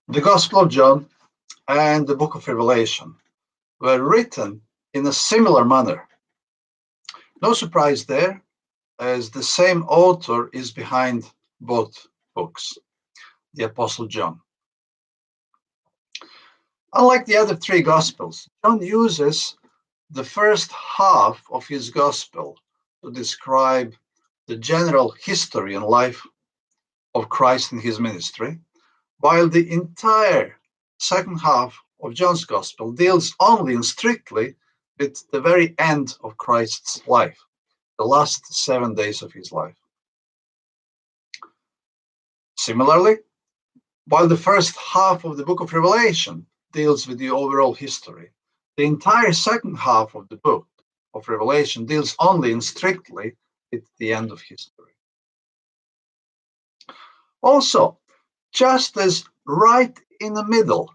The Gospel of John and the book of Revelation were written in a similar manner. No surprise there, as the same author is behind both books, the Apostle John. Unlike the other three Gospels, John uses the first half of his Gospel to describe the general history and life of Christ and his ministry, while the entire second half of John's Gospel deals only and strictly with the very end of Christ's life, the last 7 days of his life. Similarly, while the first half of the book of Revelation deals with the overall history, the entire second half of the book of Revelation deals only and strictly with the end of history. Also, just as right in the middle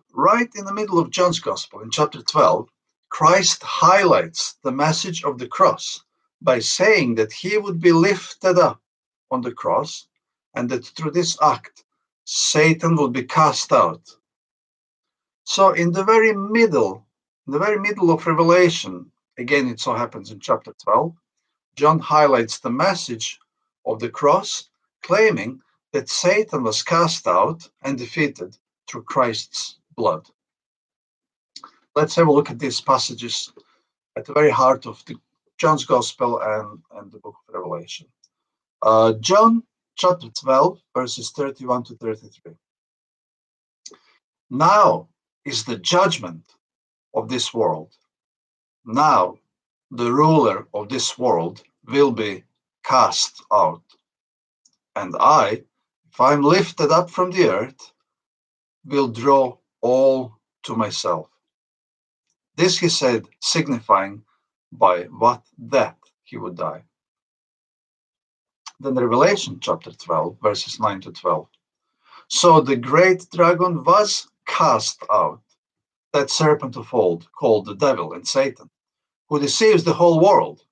of John's Gospel in chapter 12, Christ highlights the message of the cross by saying that he would be lifted up on the cross and that through this act, Satan would be cast out. So in the very middle of Revelation, again it so happens in chapter 12, John highlights the message of the cross, claiming that Satan was cast out and defeated through Christ's blood. Let's have a look at these passages at the very heart of John's Gospel and the book of Revelation. John chapter 12, verses 31 to 33. Now is the judgment of this world. Now the ruler of this world will be cast out. And I, if I am lifted up from the earth, will draw all to myself. This he said, signifying by what death he would die. Then Revelation chapter 12, verses 9 to 12. So the great dragon was cast out, that serpent of old, called the devil and Satan, who deceives the whole world.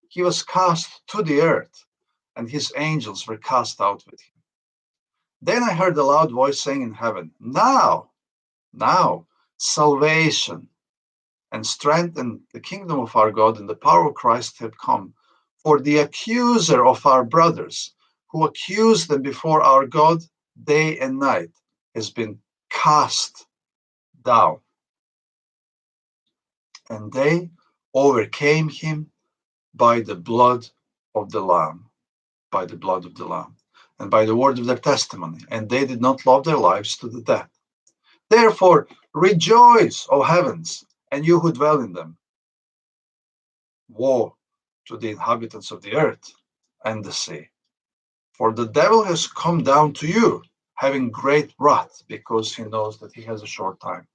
He was cast to the earth, and his angels were cast out with him. Then I heard a loud voice saying in heaven, Now, salvation and strength and the kingdom of our God and the power of Christ have come. For the accuser of our brothers, who accused them before our God day and night, has been cast down. And they overcame him by the blood of the Lamb, and by the word of their testimony, and they did not love their lives to the death. Therefore, rejoice, O heavens, and you who dwell in them. Woe to the inhabitants of the earth and the sea. For the devil has come down to you, having great wrath, because he knows that he has a short time.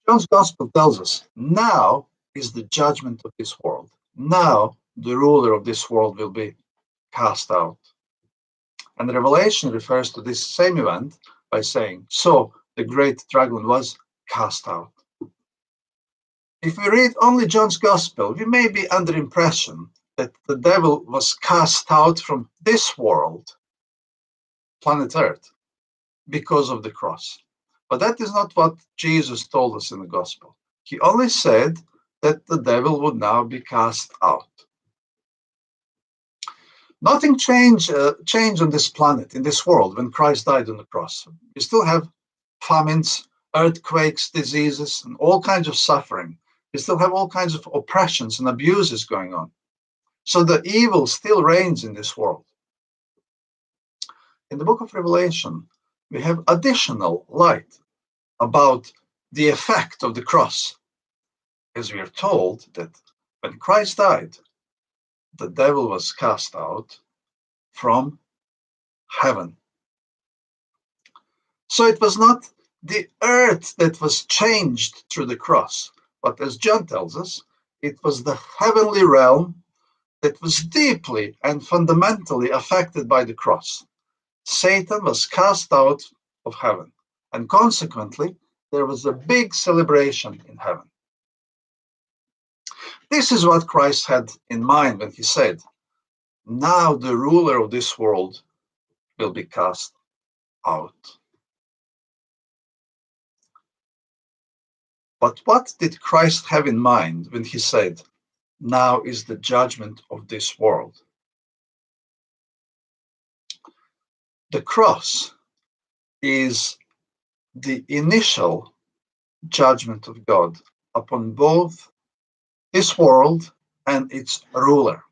John's Gospel tells us, now is the judgment of this world. Now the ruler of this world will be cast out. And the Revelation refers to this same event by saying, so the great dragon was cast out. If we read only John's Gospel, we may be under impression that the devil was cast out from this world, planet Earth, because of the cross. But that is not what Jesus told us in the Gospel. He only said that the devil would now be cast out. Nothing changed on this planet, in this world, when Christ died on the cross. We still have famines, earthquakes, diseases, and all kinds of suffering. We still have all kinds of oppressions and abuses going on. So the evil still reigns in this world. In the book of Revelation, we have additional light about the effect of the cross, as we are told that when Christ died, the devil was cast out from heaven. So it was not the earth that was changed through the cross, but as John tells us, it was the heavenly realm that was deeply and fundamentally affected by the cross. Satan was cast out of heaven, and consequently, there was a big celebration in heaven. This is what Christ had in mind when he said, now the ruler of this world will be cast out. But what did Christ have in mind when he said, "Now is the judgment of this world"? The cross is the initial judgment of God upon both this world and its ruler.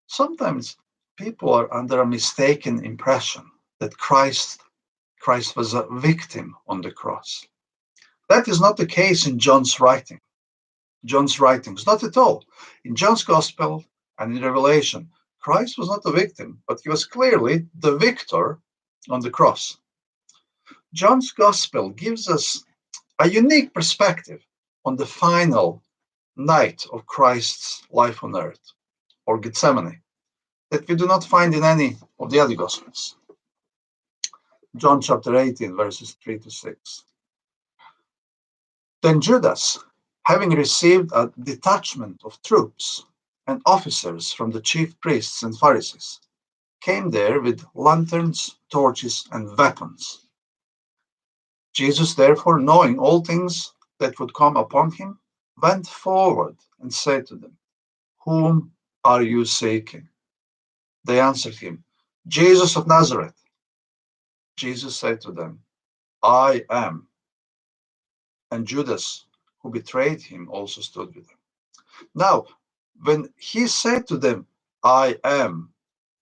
Sometimes people are under a mistaken impression that Christ was a victim on the cross. That is not the case in John's writings, not at all. In John's Gospel and in Revelation, Christ was not a victim, but he was clearly the victor on the cross. John's Gospel gives us a unique perspective on the final night of Christ's life on earth, or Gethsemane, that we do not find in any of the other Gospels. John chapter 18, verses 3 to 6. Then Judas, having received a detachment of troops and officers from the chief priests and Pharisees, came there with lanterns, torches, and weapons. Jesus, therefore, knowing all things that would come upon him, went forward and said to them, "Whom are you seeking?" They answered him, "Jesus of Nazareth." Jesus said to them, "I am." And Judas, who betrayed him, also stood with them. Now, when he said to them, "I am,"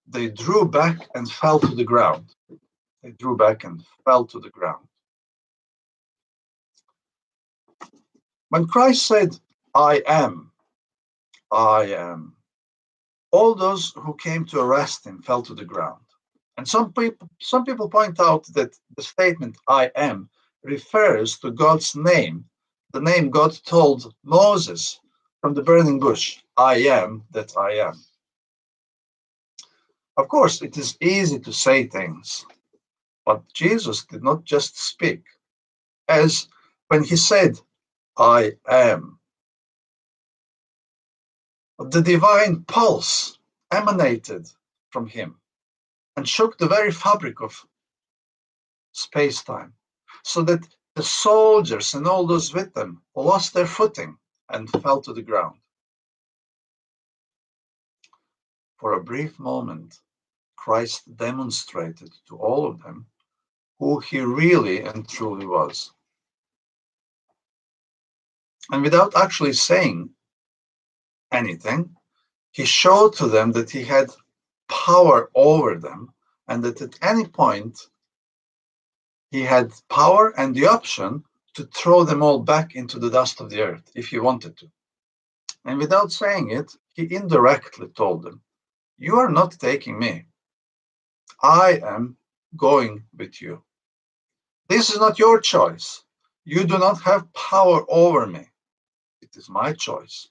they drew back and fell to the ground. They drew back and fell to the ground. When Christ said, "I am," all those who came to arrest him fell to the ground. And some people point out that the statement "I am" refers to God's name, the name God told Moses from the burning bush, "I am that I am." Of course, it is easy to say things, but Jesus did not just speak. As when he said, "I am," the divine pulse emanated from him and shook the very fabric of space-time, so that the soldiers and all those with them lost their footing and fell to the ground. For a brief moment, Christ demonstrated to all of them who he really and truly was. And without actually saying anything, he showed to them that he had power over them, and that at any point he had power and the option to throw them all back into the dust of the earth if he wanted to. And without saying it, he indirectly told them, "You are not taking me. I am going with you. This is not your choice. You do not have power over me. It is my choice,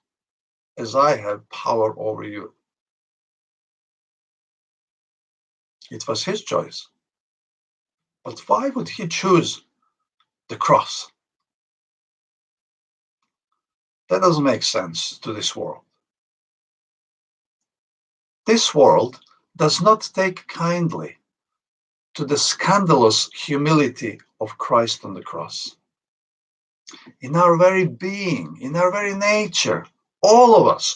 as I have power over you." It was his choice. But why would he choose the cross? That doesn't make sense to this world. This world does not take kindly to the scandalous humility of Christ on the cross. In our very being, in our very nature, all of us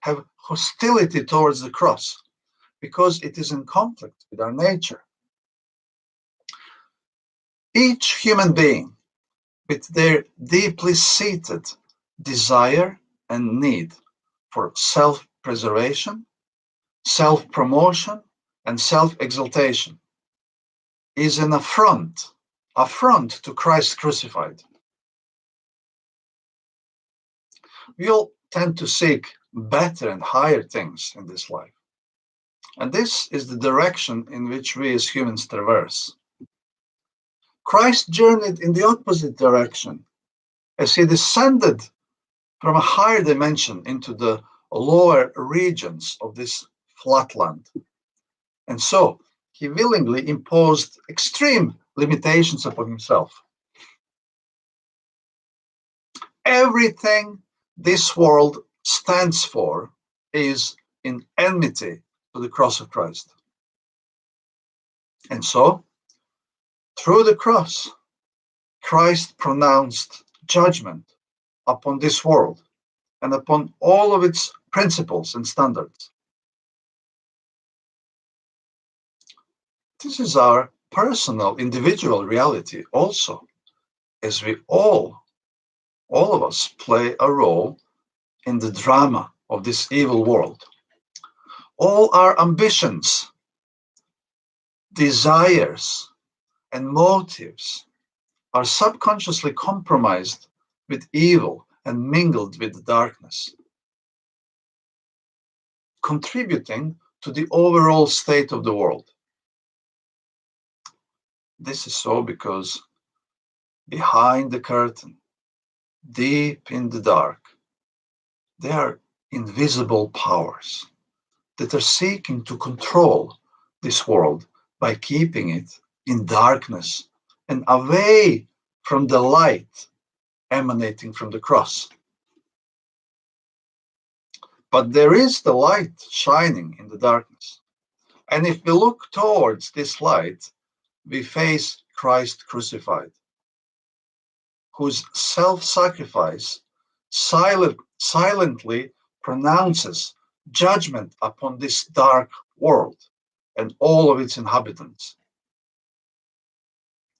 have hostility towards the cross because it is in conflict with our nature. Each human being, with their deeply seated desire and need for self-preservation, self-promotion, and self-exaltation, is an affront to Christ crucified. We all tend to seek better and higher things in this life. And this is the direction in which we as humans traverse. Christ journeyed in the opposite direction as he descended from a higher dimension into the lower regions of this flatland. And so he willingly imposed extreme limitations upon himself. Everything this world stands for is in enmity to the cross of Christ. And so, through the cross, Christ pronounced judgment upon this world and upon all of its principles and standards. This is our personal, individual reality also, as we all of us play a role in the drama of this evil world. All our ambitions, desires, and motives are subconsciously compromised with evil and mingled with darkness, contributing to the overall state of the world. This is so because behind the curtain, deep in the dark, there are invisible powers that are seeking to control this world by keeping it in darkness and away from the light emanating from the cross. But there is the light shining in the darkness. And if we look towards this light, we face Christ crucified, whose self-sacrifice silently pronounces judgment upon this dark world and all of its inhabitants.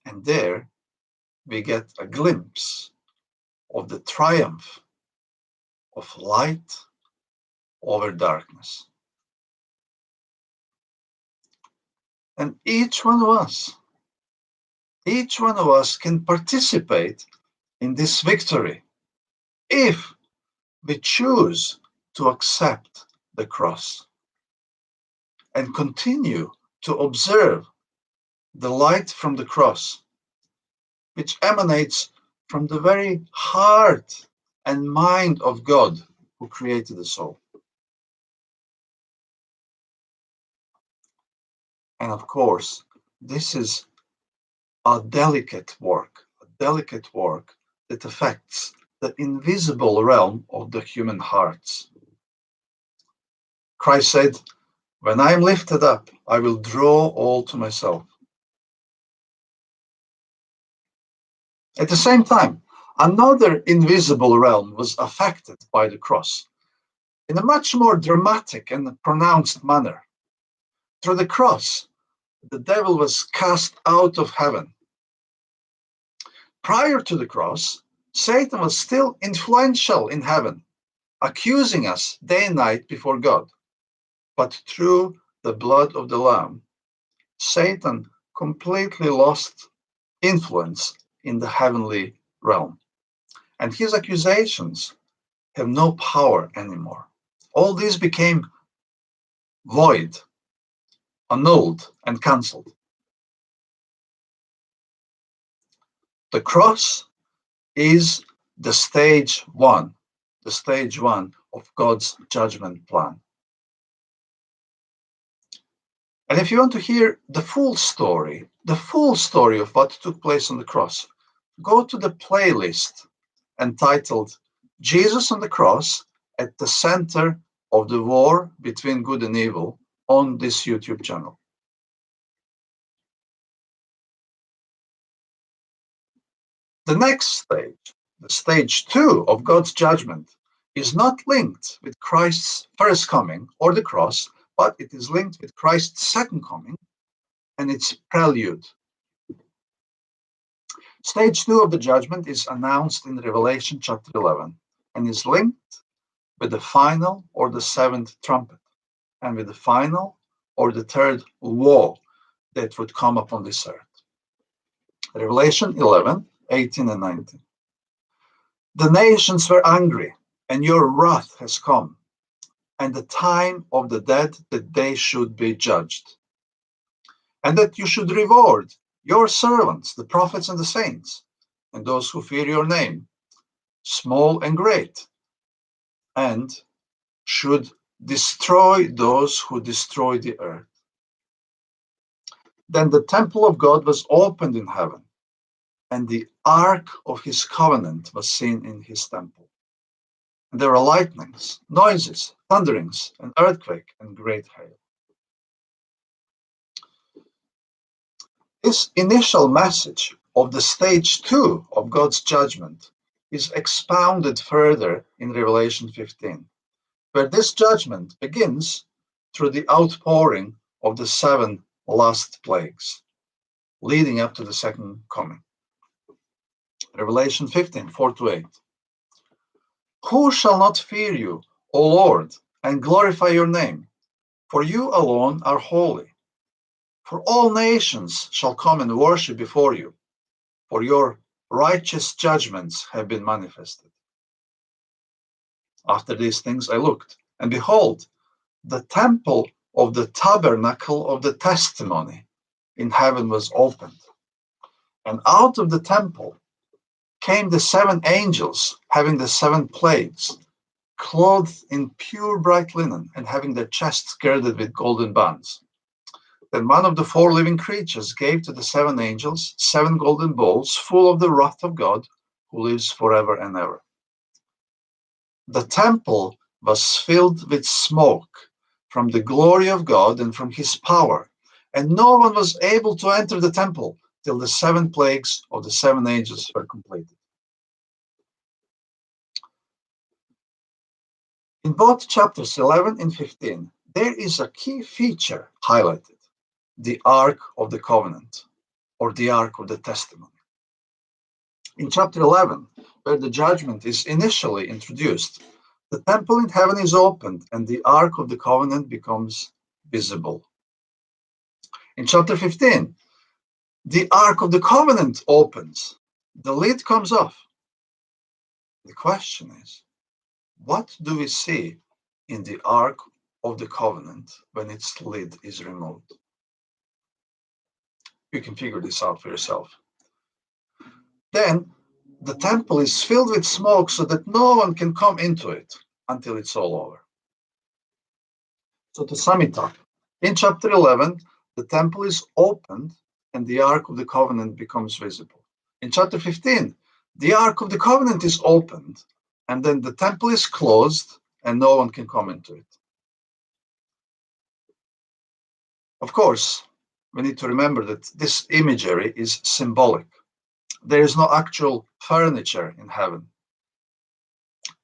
And there we get a glimpse of the triumph of light over darkness. And each one of us can participate in this victory if we choose to accept the cross and continue to observe the light from the cross, which emanates from the very heart and mind of God who created the soul. And of course, this is a delicate work that affects the invisible realm of the human hearts. Christ said, "When I am lifted up, I will draw all to myself." At the same time, another invisible realm was affected by the cross in a much more dramatic and pronounced manner. Through the cross, the devil was cast out of heaven. Prior to the cross, Satan was still influential in heaven, accusing us day and night before God. But through the blood of the Lamb, Satan completely lost influence in the heavenly realm. And his accusations have no power anymore. All these became void, annulled, and cancelled. The cross is the stage one of God's judgment plan. And if you want to hear the full story of what took place on the cross, go to the playlist entitled Jesus on the Cross at the Center of the War Between Good and Evil on this YouTube channel. The next stage, the stage 2 of God's judgment, is not linked with Christ's first coming or the cross, but it is linked with Christ's second coming and its prelude. Stage 2 of the judgment is announced in Revelation chapter 11 and is linked with the final or the seventh trumpet and with the final or the third woe that would come upon this earth. Revelation 11, 18 and 19. The nations were angry, and your wrath has come, and the time of the dead that they should be judged, and that you should reward your servants, the prophets and the saints, and those who fear your name, small and great, and should destroy those who destroy the earth. Then the temple of God was opened in heaven, and the ark of his covenant was seen in his temple. And there were lightnings, noises, thunderings, an earthquake, and great hail. This initial message of the stage 2 of God's judgment is expounded further in Revelation 15, where this judgment begins through the outpouring of the 7 last plagues, leading up to the second coming. Revelation 15, 4-8. Who shall not fear you, O Lord, and glorify your name? For you alone are holy. For all nations shall come and worship before you, for your righteous judgments have been manifested. After these things I looked, and behold, the temple of the tabernacle of the testimony in heaven was opened. And out of the temple came the 7 angels having the 7 plagues, clothed in pure bright linen, and having their chests girded with golden bands. Then one of the 4 living creatures gave to the 7 angels 7 golden bowls full of the wrath of God, who lives forever and ever. The temple was filled with smoke from the glory of God and from his power, and no one was able to enter the temple till the 7 plagues of the 7 angels were completed. In both chapters 11 and 15, there is a key feature highlighted: the Ark of the Covenant, or the Ark of the Testimony. In chapter 11, where the judgment is initially introduced, the temple in heaven is opened and the Ark of the Covenant becomes visible. In chapter 15, the Ark of the Covenant opens, the lid comes off. The question is, what do we see in the Ark of the Covenant when its lid is removed? You can figure this out for yourself. Then the temple is filled with smoke so that no one can come into it until it's all over. So to sum it up, in chapter 11, the temple is opened and the Ark of the Covenant becomes visible. In chapter 15, the Ark of the Covenant is opened and then the temple is closed and no one can come into it. Of course, we need to remember that this imagery is symbolic. There is no actual furniture in heaven.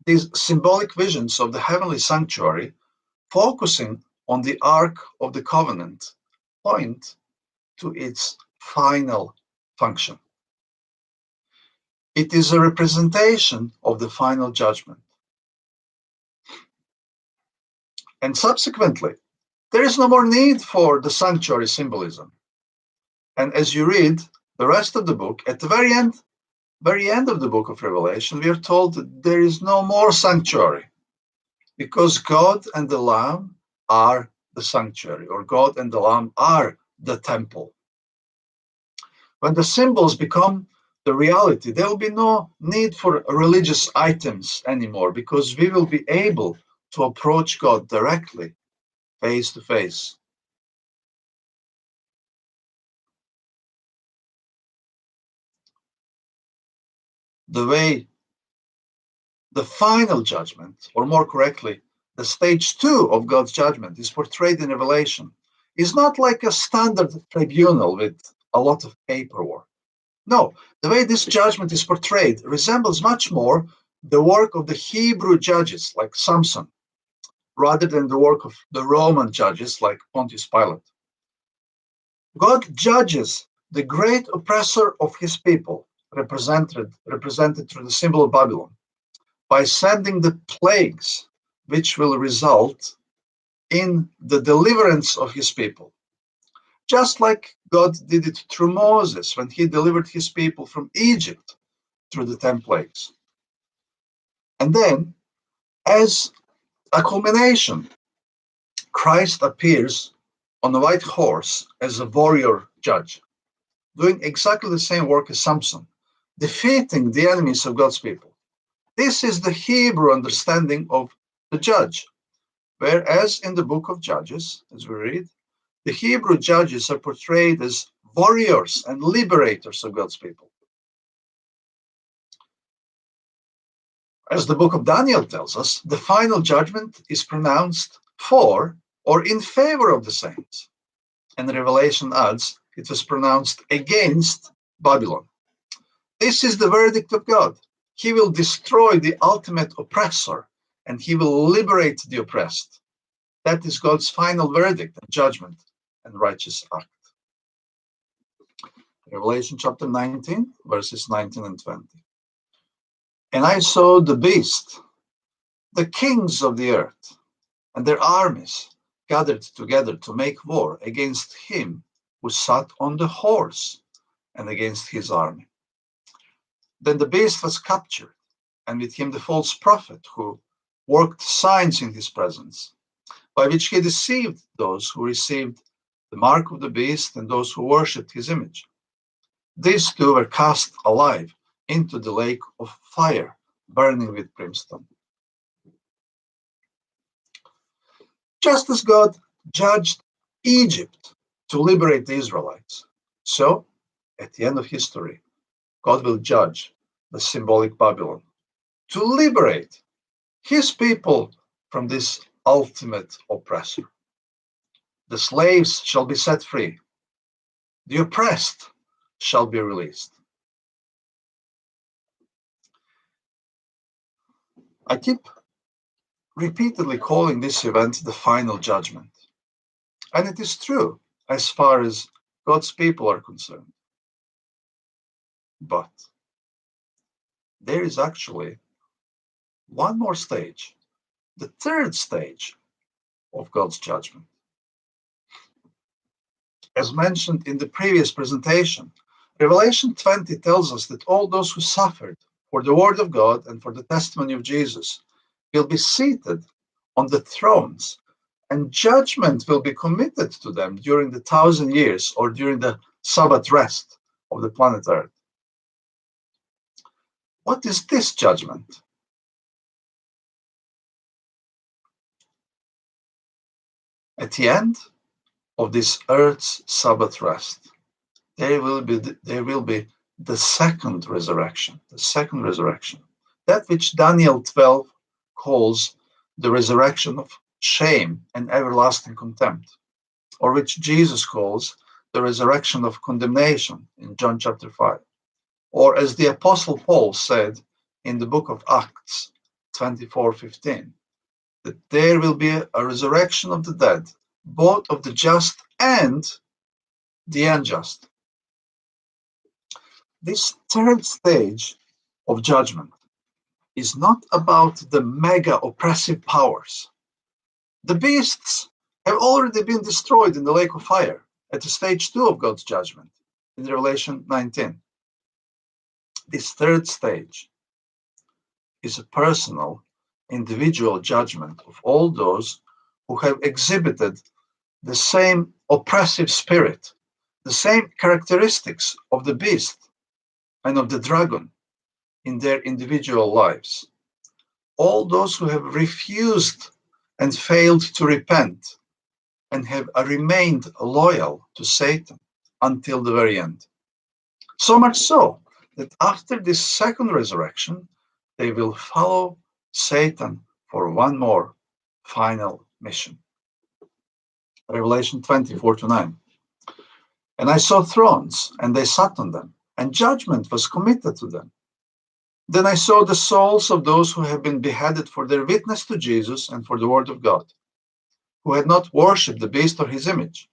These symbolic visions of the heavenly sanctuary, focusing on the Ark of the Covenant, point to its final function. It is a representation of the final judgment. And subsequently, there is no more need for the sanctuary symbolism. And as you read the rest of the book, at the very end of the book of Revelation, we are told that there is no more sanctuary because God and the Lamb are the sanctuary, or God and the Lamb are the temple. When the symbols become the reality, there will be no need for religious items anymore because we will be able to approach God directly, face to face. The way the final judgment, or more correctly, the stage 2 of God's judgment is portrayed in Revelation, is not like a standard tribunal with a lot of paperwork. No, the way this judgment is portrayed resembles much more the work of the Hebrew judges like Samson, rather than the work of the Roman judges like Pontius Pilate. God judges the great oppressor of his people, represented through the symbol of Babylon, by sending the plagues which will result in the deliverance of his people. Just like God did it through Moses when he delivered his people from Egypt through the 10 plagues. And then, as a culmination, Christ appears on a white horse as a warrior judge, doing exactly the same work as Samson, defeating the enemies of God's people. This is the Hebrew understanding of the judge, whereas in the book of Judges, as we read, the Hebrew judges are portrayed as warriors and liberators of God's people. As the book of Daniel tells us, the final judgment is pronounced for or in favor of the saints. And Revelation adds, it was pronounced against Babylon. This is the verdict of God. He will destroy the ultimate oppressor, and he will liberate the oppressed. That is God's final verdict and judgment and righteous act. Revelation chapter 19, verses 19 and 20. And I saw the beast, the kings of the earth, and their armies gathered together to make war against him who sat on the horse and against his army. Then the beast was captured, and with him the false prophet who worked signs in his presence, by which he deceived those who received the mark of the beast and those who worshipped his image. These two were cast alive into the lake of fire, burning with brimstone. Just as God judged Egypt to liberate the Israelites, so at the end of history, God will judge the symbolic Babylon to liberate his people from this ultimate oppressor. The slaves shall be set free. The oppressed shall be released. I keep repeatedly calling this event the final judgment. And it is true as far as God's people are concerned. But there is actually one more stage, the third stage of God's judgment. As mentioned in the previous presentation, Revelation 20 tells us that all those who suffered for the word of God and for the testimony of Jesus will be seated on the thrones, and judgment will be committed to them during the 1,000 years or during the Sabbath rest of the planet Earth. What is this judgment? At the end of this Earth's Sabbath rest, there will be the second resurrection, that which Daniel 12 calls the resurrection of shame and everlasting contempt, or which Jesus calls the resurrection of condemnation in John chapter 5, or as the Apostle Paul said in the book of Acts 24:15, that there will be a resurrection of the dead, both of the just and the unjust. This third stage of judgment is not about the mega oppressive powers. The beasts have already been destroyed in the lake of fire at the stage 2 of God's judgment in Revelation 19. This third stage is a personal, individual judgment of all those who have exhibited the same oppressive spirit, the same characteristics of the beast and of the dragon in their individual lives. All those who have refused and failed to repent and have remained loyal to Satan until the very end. So much so that after this second resurrection, they will follow Satan for one more final mission. Revelation 20:4-9. And I saw thrones, and they sat on them, and judgment was committed to them. Then I saw the souls of those who have been beheaded for their witness to Jesus and for the word of God, who had not worshipped the beast or his image,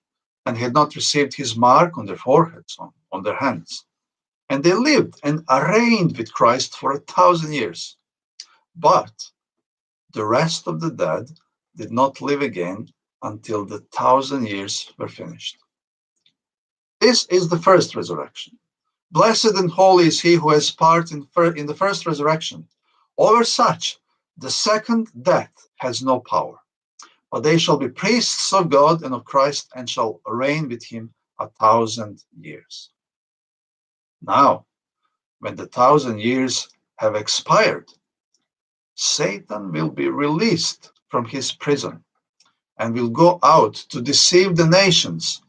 and had not received his mark on their foreheads, on their hands. And they lived and reigned with Christ for 1,000 years. But the rest of the dead did not live again until the 1,000 years were finished. This is the first resurrection. Blessed and holy is he who has part in the first resurrection. Over such, the second death has no power. But they shall be priests of God and of Christ, and shall reign with him 1,000 years. Now, when the 1,000 years have expired, Satan will be released from his prison and will go out to deceive the nations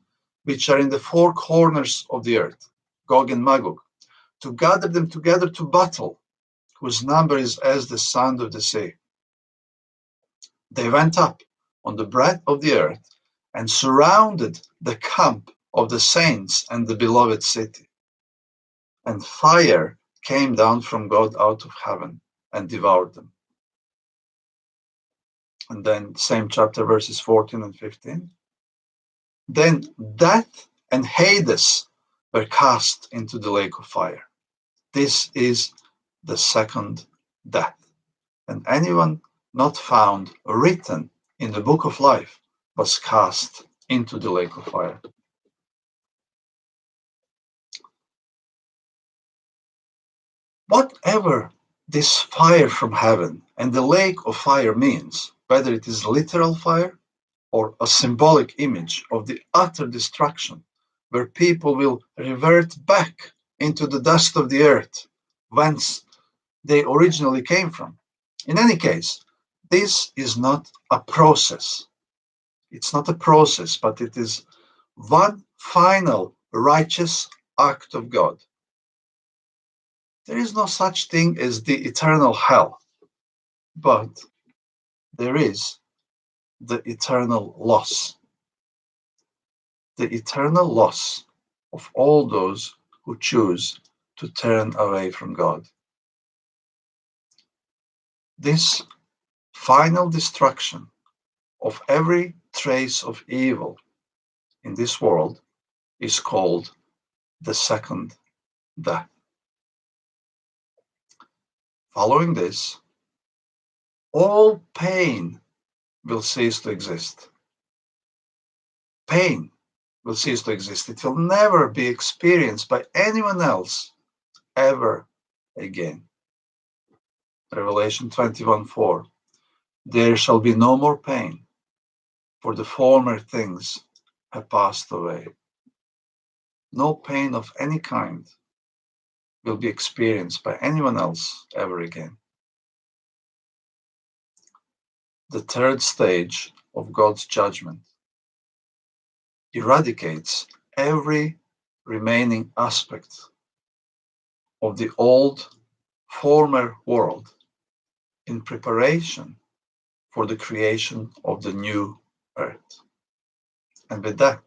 which are in the four corners of the earth, Gog and Magog, to gather them together to battle, whose number is as the sand of the sea. They went up on the breadth of the earth and surrounded the camp of the saints and the beloved city. And fire came down from God out of heaven and devoured them. And then same chapter, verses 14 and 15. Then death and Hades were cast into the lake of fire. This is the second death. And anyone not found written in the book of life was cast into the lake of fire. Whatever this fire from heaven and the lake of fire means, whether it is literal fire or a symbolic image of the utter destruction, where people will revert back into the dust of the earth, whence they originally came from. In any case, this is not a process. It's not a process, but it is one final righteous act of God. There is no such thing as the eternal hell, but there is the eternal loss. The eternal loss of all those who choose to turn away from God. This final destruction of every trace of evil in this world is called the second death. Following this, all pain will cease to exist. Pain will cease to exist. It will never be experienced by anyone else ever again. Revelation 21:4. There shall be no more pain, for the former things have passed away. No pain of any kind will be experienced by anyone else ever again. The third stage of God's judgment eradicates every remaining aspect of the old, former world in preparation for the creation of the new earth. And with that,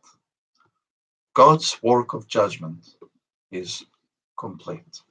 God's work of judgment is complete.